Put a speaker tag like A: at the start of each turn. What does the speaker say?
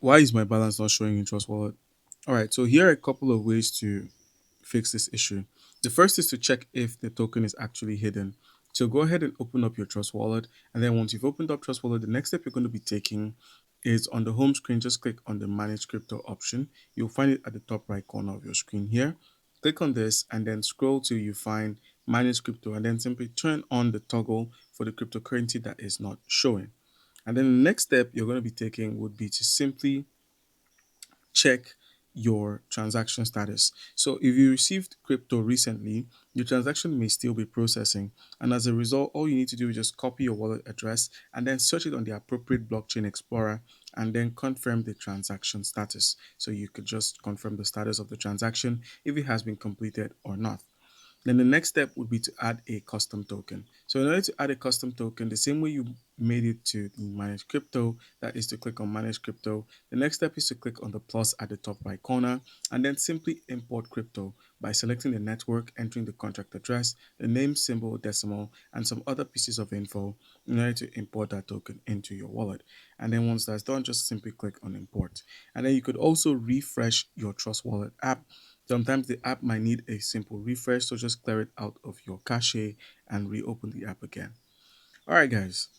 A: Why is my balance not showing in Trust Wallet? All right, so here are a couple of ways to fix this issue. The first is to check if the token is actually hidden. So go ahead and open up your Trust Wallet, and then once you've opened up Trust Wallet, the next step you're going to be taking is on the home screen. Just click on the Manage Crypto option. You'll find it at the top right corner of your screen here. Click on this and then scroll till you find Manage Crypto, and then simply turn on the toggle for the cryptocurrency that is not showing. And then the next step you're going to be taking would be to simply check your transaction status. So if you received crypto recently, your transaction may still be processing. And as a result, all you need to do is just copy your wallet address and then search it on the appropriate blockchain explorer and then confirm the transaction status. So you could just confirm the status of the transaction if it has been completed or not. Then the next step would be to add a custom token. So in order to add a custom token, the same way you made it to the manage crypto, that is to click on manage crypto. The next step is to click on the plus at the top right corner and then simply import crypto by selecting the network, entering the contract address, the name, symbol, decimal, and some other pieces of info in order to import that token into your wallet. And then once that's done, just simply click on import. And then you could also refresh your Trust Wallet app. Sometimes the app might need a simple refresh, so just clear it out of your cache and reopen the app again. All right, guys.